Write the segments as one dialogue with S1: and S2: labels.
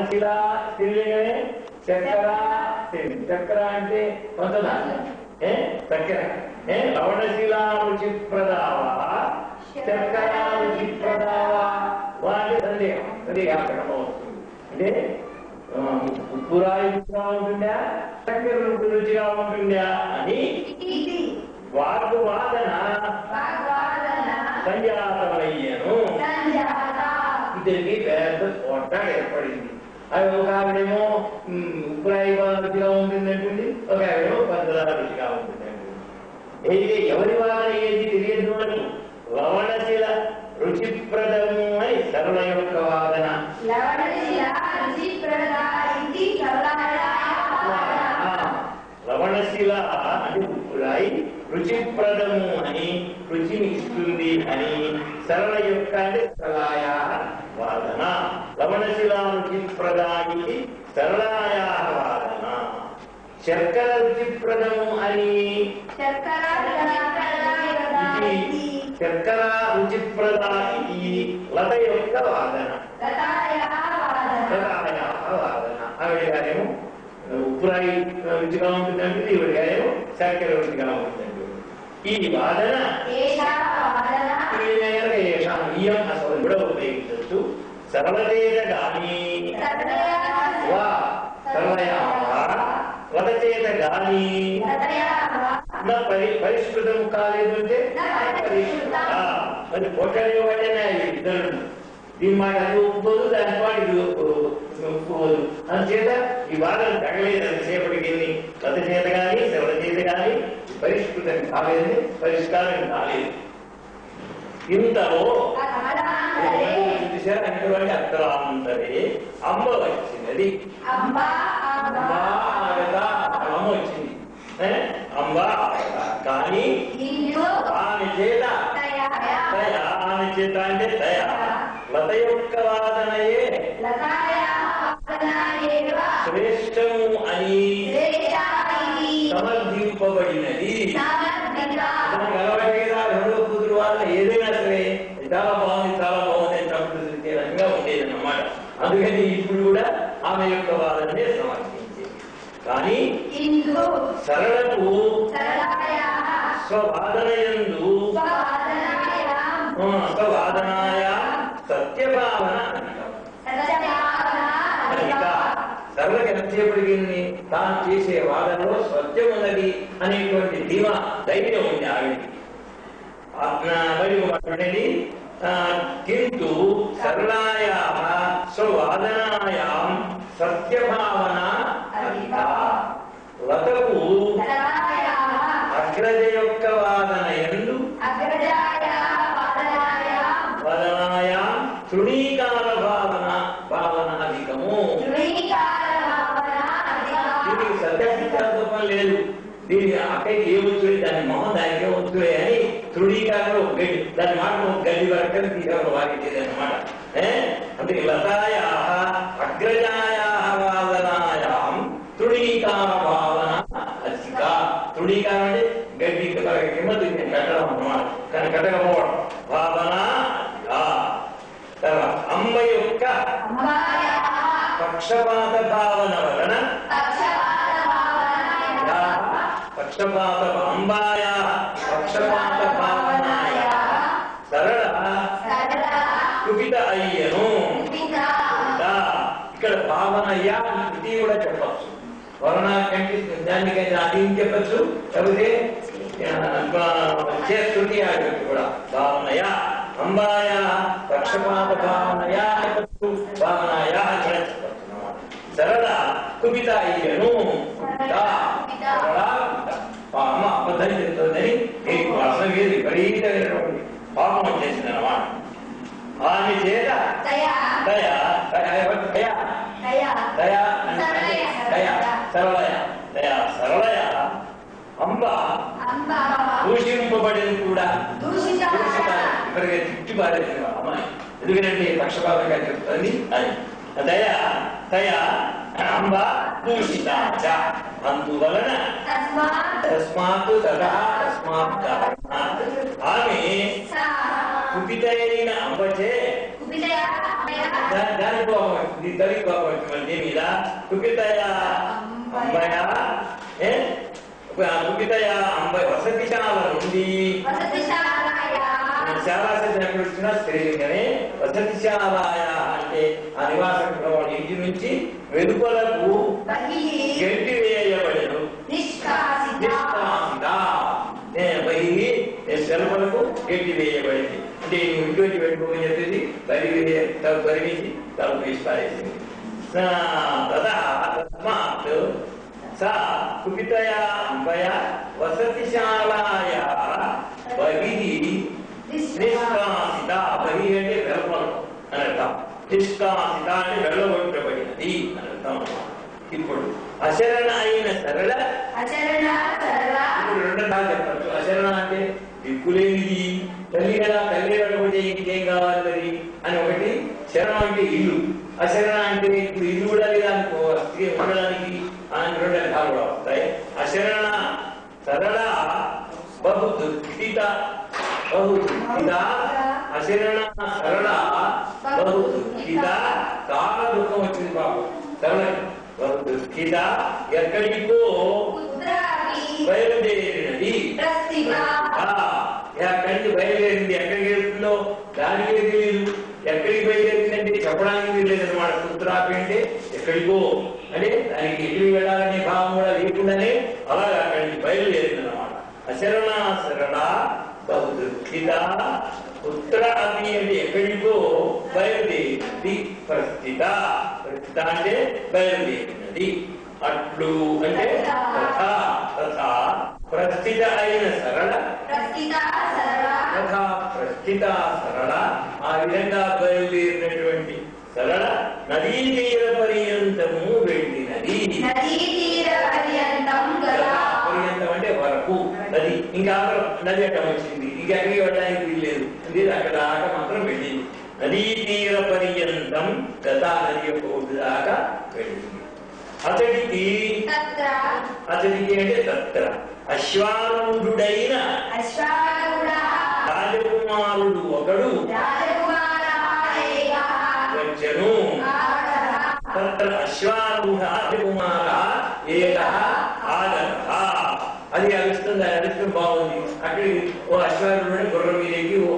S1: లవణశిల స్త్రీలింగమే, చక్కెర చక్కెర అంటే పంచదార చక్కెర లవణశిల రుచిప్రదావ చక్కెర రుచిప్రదావ వాటి సందేహం వస్తుంది. అంటే ఉప్పురాయి రుచిగా ఉంటుందా చక్కెర రుచిగా ఉంటుందా అని వాగ్వాదన సంజాతమయ్యను. ఇద్దరికి పెద్ద పొట్ట ఏర్పడింది. అది ఒక ఆవిడేమో ఉప్పురాయి రుచిగా ఉంటుంది అంటుంది, ఒక ఆవిడేమో పంచదార రుచిగా ఉంటుంది అంటుంది. అయితే ఎవరి వాదన ఏది తెలియదు అని లవణశిల రుచిప్రదము అని సరళ యొక్క వాదన. లవణశిల అంటే ఉప్పురాయి రుచిప్రదము అని రుచిని ఇస్తుంది అని సరళ యొక్క అంటే సరళాయా వాదన. లవణశిల రుచిప్రదానికి సరళాయా వాదన. శర్కర రుచిప్రదము అని శర్కర రుచిప్రదా ఇది లత యొక్క వాదన. ఆవిడ గారేమో ఉప్పురాయి రుచిగా ఉంటుందంటే ఈవిడ గారేమో శర్కర రుచిగా ఉంటుందంటే ఈ వాదన అసలు కూడా ఉపయోగించవచ్చు. సరళచేత గాని లతచేత గాని పరిష్కృతం కాలేదు అంటే మరి పొట్టని వాడనే ఇద్దరు దీని మాట అది ఒప్పుకోదు, దాని పాటు ఇది ఒప్పుకోదు. అందుచేత ఈ వాదన తగలేదు అంతసేపటికి లత చేత గాని సరళ చేత గాని పరిష్కృతం కాలేదు, పరిష్కారం కాలేదు. ఇంతలో చూసారు అర్థరాంతరే అమ్మ వచ్చినది. అమ్మ వచ్చింది. అంబ కానీ ఆమె చేత ఆమె చేత అంటే దయ లత యొక్క వాదనయే శ్రేష్టము అని సమర్థింపబడినది. అలవాటుగా రెండో కూతురు వాళ్ళ ఏదైనా సరే చాలా బాగుంది చాలా బాగుంది అని సంతృప్తి రంగా ఉండేది అన్నమాట. అందుకని ఇప్పుడు కూడా ఆమె యొక్క వాదననే సమర్థించేది. కానీ సరళకు స్వవాదనయందు స్వవాదనాయ సత్యభావన అధిక. సరళకి ఎంతసేపటికి తాను చేసే వాదనలో సత్యం ఉన్నది అనేటువంటి ధీమా ధైర్యం ఉంది ఆవిడికి. మరి కింటు సరళాయా స్వవాదనాయాం సత్యభావన అధిక. లతకు అగ్రజ యొక్క వాదన ఎందు వదనాయా తృణీకార భావన అధికము. దీనికి సత్యాధికారం లేదు. దీని అక్కడికి ఏమొచ్చుడే దాని మొహం దానికి ఏమొచ్చుడే అని తృణీకారంలో దాని మాట గడ్డి వరకు తీసుకోవడం వారించేది అన్నమాట. అందుకే లతాయా అగ్రజాయా వాదనాయాం తృణీకార భావన అధిక. తృణీకారం అంటే గడ్డి కింద కట్టడం అన్నమాట, కానీ కట్టకపోవడం భావన. అమ్మ యొక్క పక్షపాత భావన వలన పక్షపాత అంబాయా పక్షపాత భావనాయ సరళ కుపిత అయ్యను. ఇక్కడ భావనయ్యా ఇది కూడా చెప్పచ్చు. వలన కనిపిస్తుంది దానికైతే అది చెప్పచ్చు, లేకపోతే చేస్తుంది కూడా భావనయా అంబాయా పక్షపాత భావనయా చెప్పచ్చు, భావనయా కూడా చెప్పచ్చు. సరళ కుపిత అయ్యను. అమ్మ అబద్ధం చెప్తుందని నీకు అసలు విపరీతమైనటువంటి పాపం చేసింది అన్నమాట. ఆమె చేత సరళయ అంబ దూషింపబడింది కూడా ఇప్పటికే తిట్టి పారేసిన అమ్మాయి. ఎందుకంటే పక్షపాతంగా చెప్తుంది అని. దయా అంబ దూషిత అందువలన తస్మాత్ తస్మాత్ ఆమె కుపితైన అంబచే దాని కోపం వచ్చింది, తల్లి కోపం వచ్చింది దేని మీద? కుపితయ అంబయ కుపితయ అంబయ వసతిశాల నుండి శాలాశబ్దం ఎక్కడ వచ్చినా స్త్రీలింగమే. వసతిశాలాయ అంటే ఆ నివాసం ఇంటి నుంచి వెలుపలకు గెంటి వేయబడను. వెలుపలకు గెంటి వేయబడింది అంటే ఇంటి వచ్చి పెట్టుకోమని చెప్పేసి పరిమించి తలుపు విస్తారేసింది. తస్మాత్ సా కుపితయ అంబయ వసతిశాలాయ బహిః నిష్కాసిత. బహి అంటే వెలుపల అని అర్థం, నిష్కాసిత అంటే వెళ్ళగొట్టబడినది అని అర్థం. ఇప్పుడు అశరణ అయిన సరళ, ఇప్పుడు రెండు రకాలు చెప్పచ్చు. అశరణ అంటే దిక్కులేనిది, తల్లి కదా, తల్లి వెళ్ళకపోతే ఇంకేం కావాలి మరి అని ఒకటి. శరణం అంటే ఇల్లు. అశరణ అంటే ఇప్పుడు ఇల్లు కూడా లేదనుకో, స్త్రీ ఉండడానికి అని రెండు రకాలు కూడా వస్తాయి. అశరణ సరళ బహు దుఃఖిత, బహు దుఃఖిత. అశరణ సరళ బహు దుఃఖిత, చాలా దుఃఖం వచ్చింది పాపం సరళ. బహు దుఃఖిత ఎక్కడికో బయలుదేరినది. ఎక్కడి నుంచి బయలుదేరింది, ఎక్కడికి వెళ్తుందో దానికి తెలియదు. ఎక్కడికి బయలుదేరిందంటే చెప్పడానికి లేదన్నమాట. కుత్రాపి అంటే ఎక్కడికో అంటే దానికి ఎక్కడికి వెళ్ళాలనే భావం కూడా లేకుండానే అలాగే అక్కడి నుంచి బయలుదేరింది అన్నమాట. అశరణ సరళ బహు దుఃఖిత పుత్ర అపి అంటే ఎక్కడికో బయలుదేరింది. ప్రస్థిత, ప్రస్థిత అంటే బయలుదేరినది. అట్లు అంటే తథా, తథా ప్రస్థిత అయిన సరళ, తథా ప్రస్థిత సరళ ఆ విధంగా బయలుదేరినటువంటి సరళ నదీ తీర పర్యంతము వెళ్ళినది. పర్యంతం అంటే వరకు నది, ఇంకా నది అక్కడ వచ్చింది, ఇంకెక్కడికి వెళ్ళడానికి వీల్లేదు. అక్కడ దాకా మాత్రం వెళ్ళింది. నదీ తీర పర్యంతం గతా, నది యొక్క ఒడ్డు దాకా వెళ్ళింది. అతడికి, అతడికి అంటే తత్ర అశ్వారూఢుడైన రాజకుమారుడు ఒకడు వచ్చెను. తత్ర అశ్వారూఢ రాజకుమార ఏకః ఆగతః. అది అరుస్తుంది, అది అరుస్తుంది బాగుంది. అక్కడికి ఓ అశ్వారూఢుడు గుర్రం మీదకి ఓ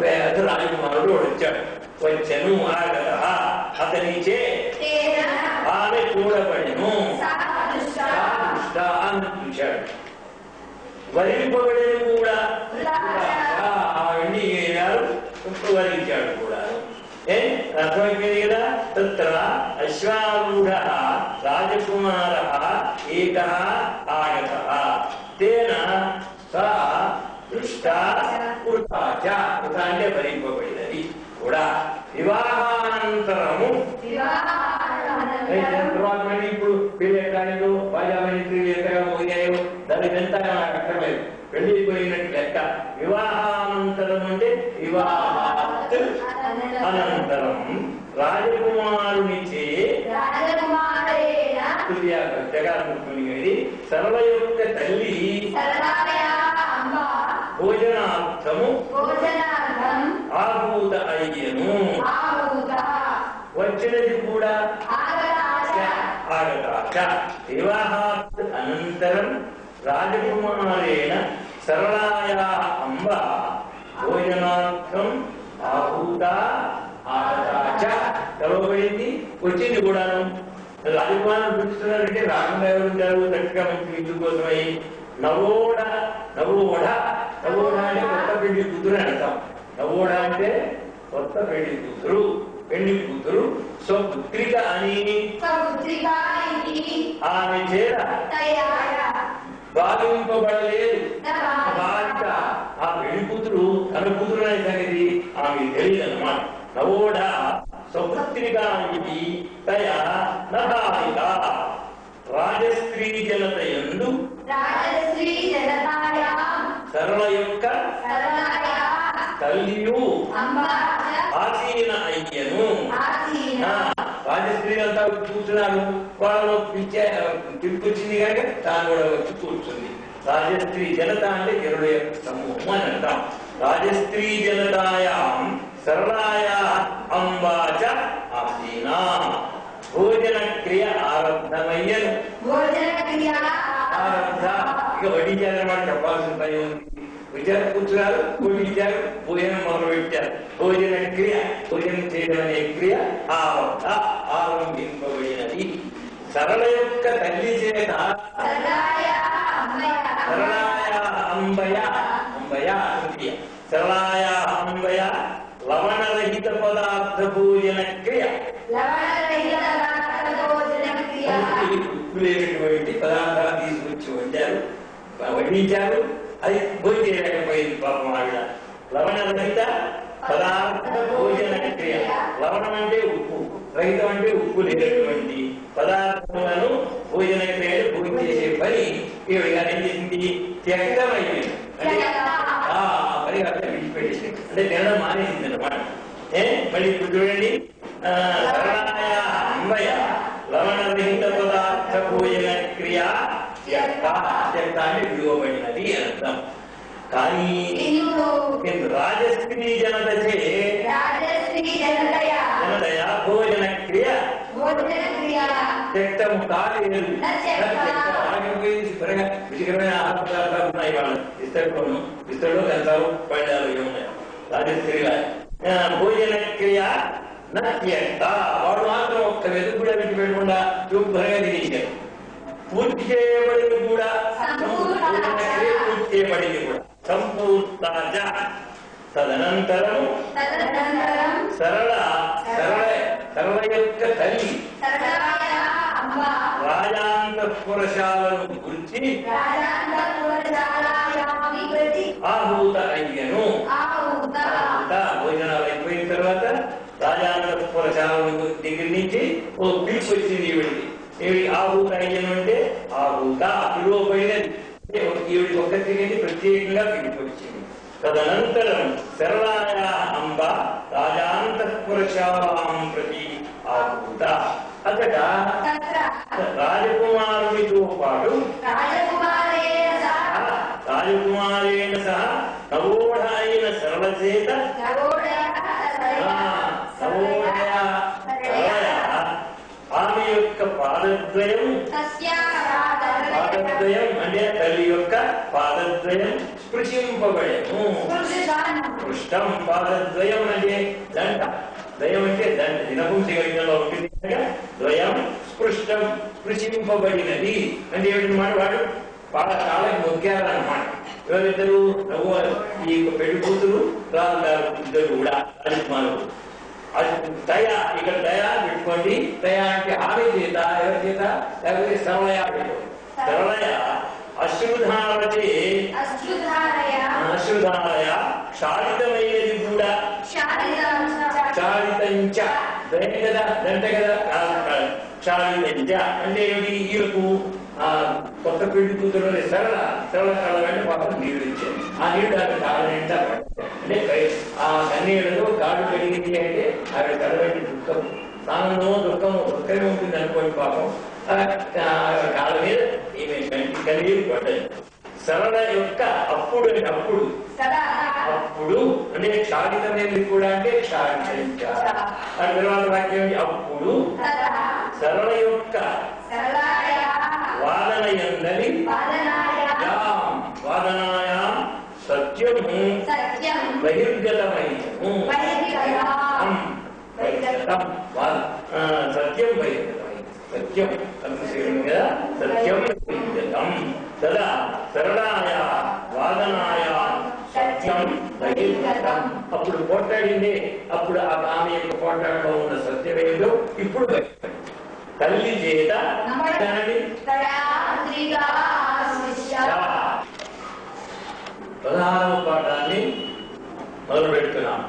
S1: పెద్ద రాజకుమారుడు వచ్చాడు. వచ్చెను ఆగతః, అతనిచే ఆమె చూడబడెను. చూశాడు, వరింపబడిన కూడా అవన్నీ వరించాడు కూడా. అర్థమైపోయింది కదా. తత్ర అశ్వారూఢ రాజకుమార ఏకః ఆగతః తేన సా దృష్టా కృతా చ. కృత అంటే వరింపబడినది కూడా. వివాహానంతరము తర్వాత మళ్ళీ ఇప్పుడు పెళ్లి ఎక్కడానికో బాజామణి ఎంతగా మోగాయో దానికి ఎంత అక్కర్లేదు, పెళ్లిపోయినట్టు లెక్క. వివాహానంతరం అంటే వివాహాత్ అనంతరం రాజకుమారునిచే జగన్ముఖుని సరళ యొక్క తల్లి భోజనార్థము ఆభూత అయ్యను. వచ్చినది కూడా ఆగతాచ. వివాహాత్ అనంతరం రాజకుమారేణ సరళాయాః అంబ భోజనార్థం ఆహూత ఆగతాచ. తెలవబడింది, వచ్చింది కూడాను. రాజకుమారుడు పిలుస్తున్నారంటే రాకుండా ఎవరు ఉంటారు? చక్కగా మంచి విద్యు కోసమై నవోడ, నవోడ, నవోడ అంటే కొత్త పెళ్లి కూతురు అని అర్థం. నవోడ అంటే కొత్త పెళ్లి కూతురు, పెళ్లి కూతురు. స్వపుత్రిక అని ఆమె చేర భావింపబడలేదు. బాలిక ఆ పెళ్లి కూతురు తన కూతురు అనే సంగతి ఆమె తెలియదు అన్నమాట. నవోడ స్వపుత్రిక ఇది తయా నబాలిక. రాజస్త్రీ జనత యందు సరళ యొక్క తల్లియు ఆసీన అయ్యను. రాజస్త్రీ అంతా కూర్చున్నారు, వాళ్ళు పిలిపించింది కనుక తాను కూడా వచ్చి కూర్చుంది. రాజస్త్రీ జనత అంటే జనుల యొక్క సమూహం అని అంటాం. రాజస్త్రీ జనతాయాం సరళాయా అంబ ఇక వడ్డించారన్నమాట, చెప్పాల్సిన పని ఉంది. విచార కూర్చున్నారు, వడ్డించారు, భోజనం మొదలు పెట్టారు. భోజన క్రియ, భోజనం చేయడం అనే క్రియ ఆరంభింపబడినది. సరళ యొక్క తల్లి చేత సరళాయ అంబయ తృతీయ సరళాయ అంబయ లవణరహిత పదార్థ భోజన క్రియ. ఉప్పు లేనటువంటి పదార్థాలు తీసుకొచ్చి వండారు, వడ్డించారు. అది భోజనం చేయలేకపోయింది పాపం ఆవిడ. లవణరహిత పదార్థ భోజన క్రియ. లవణం అంటే ఉప్పు, రహితం అంటే ఉప్పు లేనటువంటి పదార్థములను భోజన క్రియలు భోజనం చేసే పని ఈవిడగా ఏం చేసింది? త్యక్తమైంది. అంటే పని విడిచిపెట్టేసింది, అంటే తినడం మానేసింది అనమాట. మళ్ళీ ఇప్పుడు చూడండి, సరళాయ అంబయ లవణరహిత పదార్థ భోజన క్రియ త్యక్త. త్యక్త అంటే విలువబడినది అని అర్థం. కానీ రాజస్త్రీ జనదయా భోజన క్రియ త్యక్తము కాలేదు. ఆగిపోయింది. త్వరగా రుచికరమైన ఆహార పదార్థాలు ఉన్నాయి, వాళ్ళు ఇస్తడిలో వెళ్తారు, పళ్ళాలు ఉన్నాయి రాజస్త్రీగా. భోజన క్రియ త్యక్త. వాడు మాత్రం ఒక్క వెతుకు కూడా విడిచిపెట్టకుండా శుభ్రంగా తినేశారు. పూర్తి చేయబడింది కూడా, పూర్తి చేయబడింది కూడా సంపూర్ణ. తదనంతరం సరళ యొక్క తల్లి రాజాంతఃపురశాలను గురించి ఆహూత అయ్యను. భోజనాలు అయిపోయిన తర్వాత రాజాంతఃపురశాలను దగ్గర నుంచి ఓ పిలుపు వచ్చింది ఈవిడికి. ఈవిడి ఆహూత అయ్యను అంటే ఆహూత పిలువబడినది. ఈవిడికి ఒక్కరికి ప్రత్యేకంగా పిలుపు వచ్చింది. తదనంతరం సరళాయ అంబ రాజాంతఃపురశాలాం ప్రతి ఆహూత. అక్కడ రాజకుమారునితో పాటు రాజకుమారేణ సహా నవోఢ అయిన సరళ చేత ఆమె యొక్క పాదద్వయం అంటే తల్లి యొక్క పాదద్వయం స్పృశింపబడెను. పృష్టం పాదద్వయం అంటే దండ. ద్వయం అంటే దండ. దినపుంసలో ఉంటుంది. ద్వయం స్పృష్టం స్పృశింపబడినది అంటే ఏమిటి మాట? వాడు కాళ్ళకి మొక్కారన్నమాట. ఎవరిద్దరు? ఈ పెళ్లి కూతురు రాజుగారు ఇద్దరు కూడా రాజకుమారుడు. అది దయ, ఇక్కడ దయ పెట్టుకోండి. దయ అంటే ఆమె చేత, ఎవరి చేత? లేకపోతే సరళయ పెట్టుకోండి. సరళయ అశ్రుధారచే క్షాళితమైనది కూడా. క్షాళితంచ ద్వయం కదా, దంట కదా, క్షాళితంచ అంటే ఏమిటి? ఈయనకు కొత్త పెళ్లి కూతురు సరళ కాలం అంటే పాపం నీళ్లు ఇచ్చారు. ఆ నీళ్లు ఆవిడ కాళ్ళ నిండా పడతాయి. అంటే ఆ కన్నీళ్లలో కాళ్ళు కడిగింది అంటే ఆవిడ కడవంటి దుఃఖం, ఆనందమో దుఃఖమో దుఃఖమే ఉంటుంది అనుకోండి. పాపం కాళ్ళ మీద ఈమె కంటి కన్నీరు పడ్డాయి. సరళ యొక్క అప్పుడు అంటే క్షాళితమైనది కూడా అంటే క్షాళిత. ఆ తర్వాత వాక్యం అప్పుడు సరళ యొక్క వాదనయందని వాదనాయాం సత్యము బహిర్గతమైనము. సత్యం బహిర్గతమైనది. సత్యం కదా, సత్యం బహిర్గతం. తదా సరళాయ వాదనాయ సత్యం బహిర్గతం. అప్పుడు పోట్లాడింది. అప్పుడు ఆమె యొక్క పోట్లాడలో ఉన్న సత్యమేదో ఇప్పుడు తల్లి చేత 16వ పాఠాన్ని మొదలు పెడుతున్నాం.